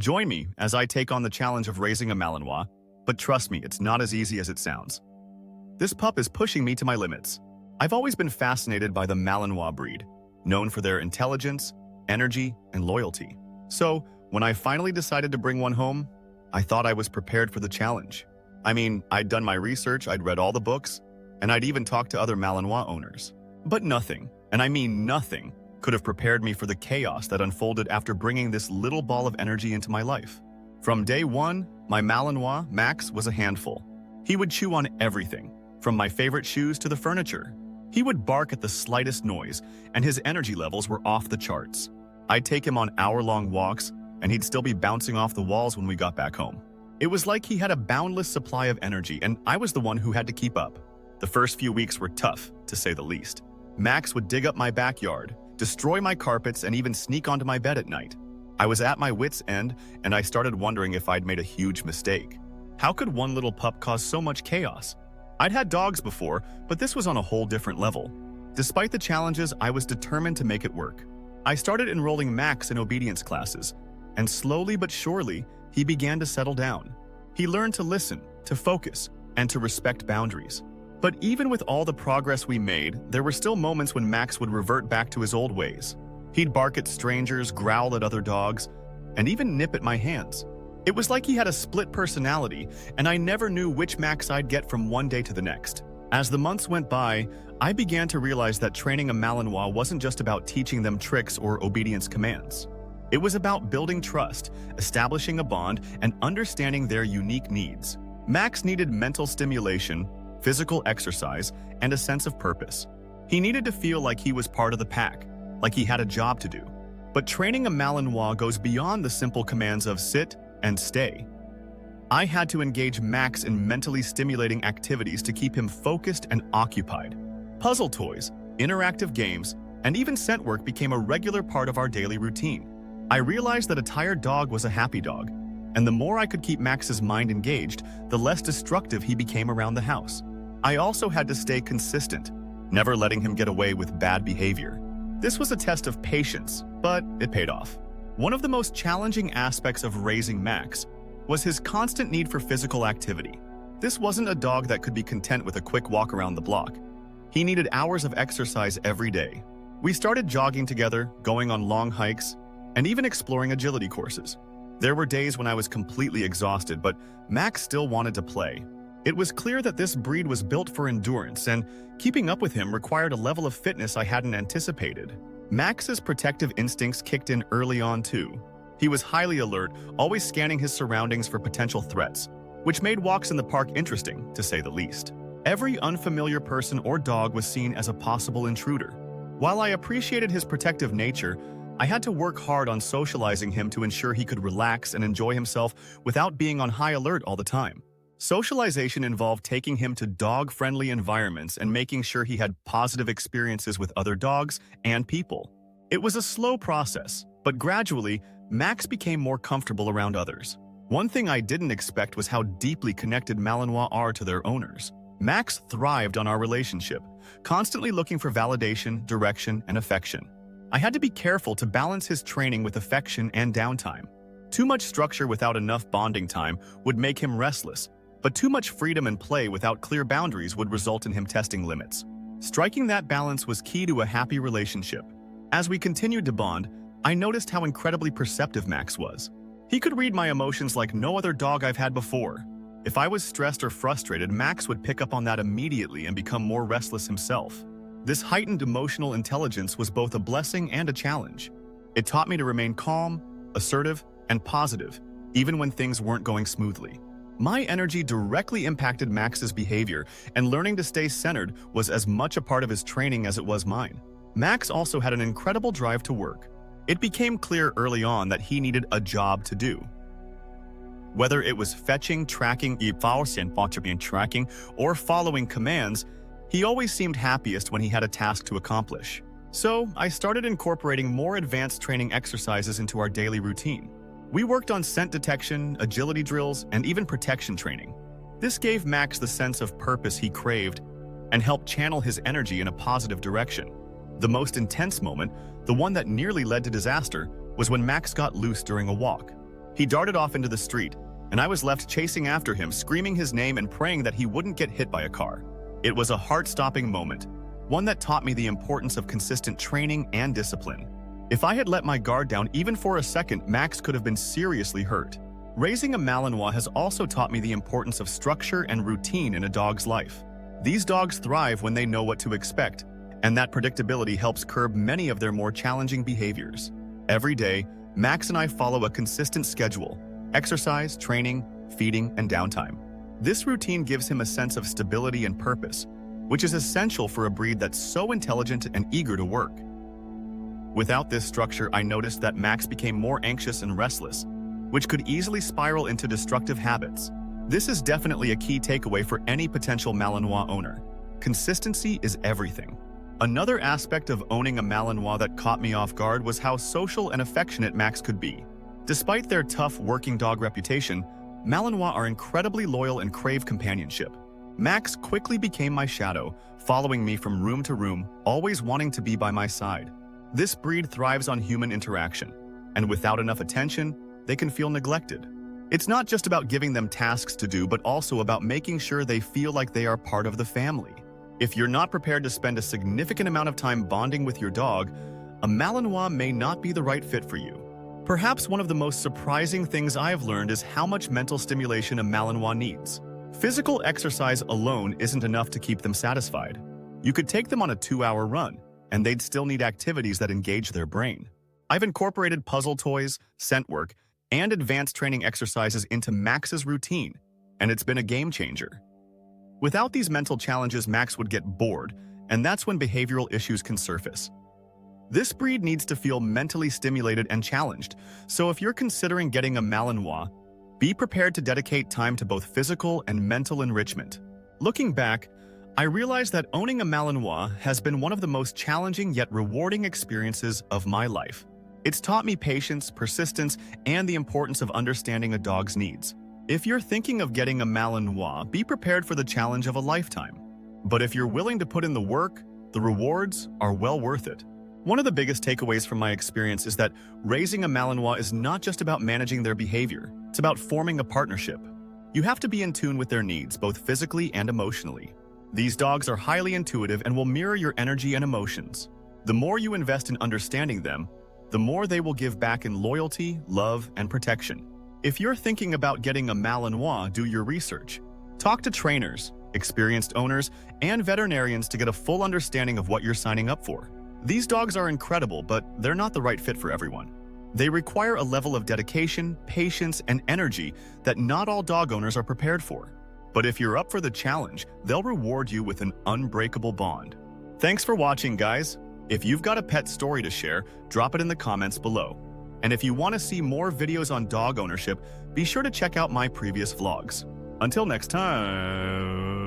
Join me as I take on the challenge of raising a Malinois, but trust me, it's not as easy as it sounds. This pup is pushing me to my limits. I've always been fascinated by the Malinois breed, known for their intelligence, energy, and loyalty. So, when I finally decided to bring one home, I thought I was prepared for the challenge. I mean, I'd done my research, I'd read all the books, and I'd even talked to other Malinois owners. But nothing, and I mean nothing, could have prepared me for the chaos that unfolded after bringing this little ball of energy into my life. From day one, my Malinois, Max, was a handful. He would chew on everything, from my favorite shoes to the furniture. He would bark at the slightest noise, and his energy levels were off the charts. I'd take him on hour-long walks, and he'd still be bouncing off the walls when we got back home. It was like he had a boundless supply of energy, and I was the one who had to keep up. The first few weeks were tough, to say the least. Max would dig up my backyard, destroy my carpets, and even sneak onto my bed at night. I was at my wits' end, and I started wondering if I'd made a huge mistake. How could one little pup cause so much chaos? I'd had dogs before, but this was on a whole different level. Despite the challenges, I was determined to make it work. I started enrolling Max in obedience classes, and slowly but surely, he began to settle down. He learned to listen, to focus, and to respect boundaries. But even with all the progress we made, there were still moments when Max would revert back to his old ways. He'd bark at strangers, growl at other dogs, and even nip at my hands. It was like he had a split personality, and I never knew which Max I'd get from one day to the next. As the months went by, I began to realize that training a Malinois wasn't just about teaching them tricks or obedience commands. It was about building trust, establishing a bond, and understanding their unique needs. Max needed mental stimulation, physical exercise, and a sense of purpose. He needed to feel like he was part of the pack, like he had a job to do. But training a Malinois goes beyond the simple commands of sit and stay. I had to engage Max in mentally stimulating activities to keep him focused and occupied. Puzzle toys, interactive games, and even scent work became a regular part of our daily routine. I realized that a tired dog was a happy dog, and the more I could keep Max's mind engaged, the less destructive he became around the house. I also had to stay consistent, never letting him get away with bad behavior. This was a test of patience, but it paid off. One of the most challenging aspects of raising Max was his constant need for physical activity. This wasn't a dog that could be content with a quick walk around the block. He needed hours of exercise every day. We started jogging together, going on long hikes, and even exploring agility courses. There were days when I was completely exhausted, but Max still wanted to play. It was clear that this breed was built for endurance, and keeping up with him required a level of fitness I hadn't anticipated. Max's protective instincts kicked in early on too. He was highly alert, always scanning his surroundings for potential threats, which made walks in the park interesting, to say the least. Every unfamiliar person or dog was seen as a possible intruder. While I appreciated his protective nature, I had to work hard on socializing him to ensure he could relax and enjoy himself without being on high alert all the time. Socialization involved taking him to dog-friendly environments and making sure he had positive experiences with other dogs and people. It was a slow process, but gradually, Max became more comfortable around others. One thing I didn't expect was how deeply connected Malinois are to their owners. Max thrived on our relationship, constantly looking for validation, direction, and affection. I had to be careful to balance his training with affection and downtime. Too much structure without enough bonding time would make him restless, but too much freedom and play without clear boundaries would result in him testing limits. Striking that balance was key to a happy relationship. As we continued to bond, I noticed how incredibly perceptive Max was. He could read my emotions like no other dog I've had before. If I was stressed or frustrated, Max would pick up on that immediately and become more restless himself. This heightened emotional intelligence was both a blessing and a challenge. It taught me to remain calm, assertive, and positive, even when things weren't going smoothly. My energy directly impacted Max's behavior, and learning to stay centered was as much a part of his training as it was mine. Max also had an incredible drive to work. It became clear early on that he needed a job to do. Whether it was fetching, tracking, tracking, or following commands, he always seemed happiest when he had a task to accomplish. So, I started incorporating more advanced training exercises into our daily routine. We worked on scent detection, agility drills, and even protection training. This gave Max the sense of purpose he craved and helped channel his energy in a positive direction. The most intense moment, the one that nearly led to disaster, was when Max got loose during a walk. He darted off into the street, and I was left chasing after him, screaming his name and praying that he wouldn't get hit by a car. It was a heart-stopping moment, one that taught me the importance of consistent training and discipline. If I had let my guard down even for a second, Max could have been seriously hurt. Raising a Malinois has also taught me the importance of structure and routine in a dog's life. These dogs thrive when they know what to expect, and that predictability helps curb many of their more challenging behaviors. Every day, Max and I follow a consistent schedule: exercise, training, feeding, and downtime. This routine gives him a sense of stability and purpose, which is essential for a breed that's so intelligent and eager to work. Without this structure, I noticed that Max became more anxious and restless, which could easily spiral into destructive habits. This is definitely a key takeaway for any potential Malinois owner. Consistency is everything. Another aspect of owning a Malinois that caught me off guard was how social and affectionate Max could be. Despite their tough working dog reputation, Malinois are incredibly loyal and crave companionship. Max quickly became my shadow, following me from room to room, always wanting to be by my side. This breed thrives on human interaction, and without enough attention, they can feel neglected. It's not just about giving them tasks to do, but also about making sure they feel like they are part of the family. If you're not prepared to spend a significant amount of time bonding with your dog, a Malinois may not be the right fit for you. Perhaps one of the most surprising things I have learned is how much mental stimulation a Malinois needs. Physical exercise alone isn't enough to keep them satisfied. You could take them on a 2-hour run, and they'd still need activities that engage their brain. I've incorporated puzzle toys, scent work, and advanced training exercises into Max's routine, and it's been a game changer. Without these mental challenges, Max would get bored, and that's when behavioral issues can surface. This breed needs to feel mentally stimulated and challenged, so if you're considering getting a Malinois, be prepared to dedicate time to both physical and mental enrichment. Looking back, I realized that owning a Malinois has been one of the most challenging yet rewarding experiences of my life. It's taught me patience, persistence, and the importance of understanding a dog's needs. If you're thinking of getting a Malinois, be prepared for the challenge of a lifetime. But if you're willing to put in the work, the rewards are well worth it. One of the biggest takeaways from my experience is that raising a Malinois is not just about managing their behavior, it's about forming a partnership. You have to be in tune with their needs, both physically and emotionally. These dogs are highly intuitive and will mirror your energy and emotions. The more you invest in understanding them, the more they will give back in loyalty, love, and protection. If you're thinking about getting a Malinois, do your research. Talk to trainers, experienced owners, and veterinarians to get a full understanding of what you're signing up for. These dogs are incredible, but they're not the right fit for everyone. They require a level of dedication, patience, and energy that not all dog owners are prepared for. But if you're up for the challenge, they'll reward you with an unbreakable bond. Thanks for watching, guys. If you've got a pet story to share, drop it in the comments below. And if you want to see more videos on dog ownership, be sure to check out my previous vlogs. Until next time.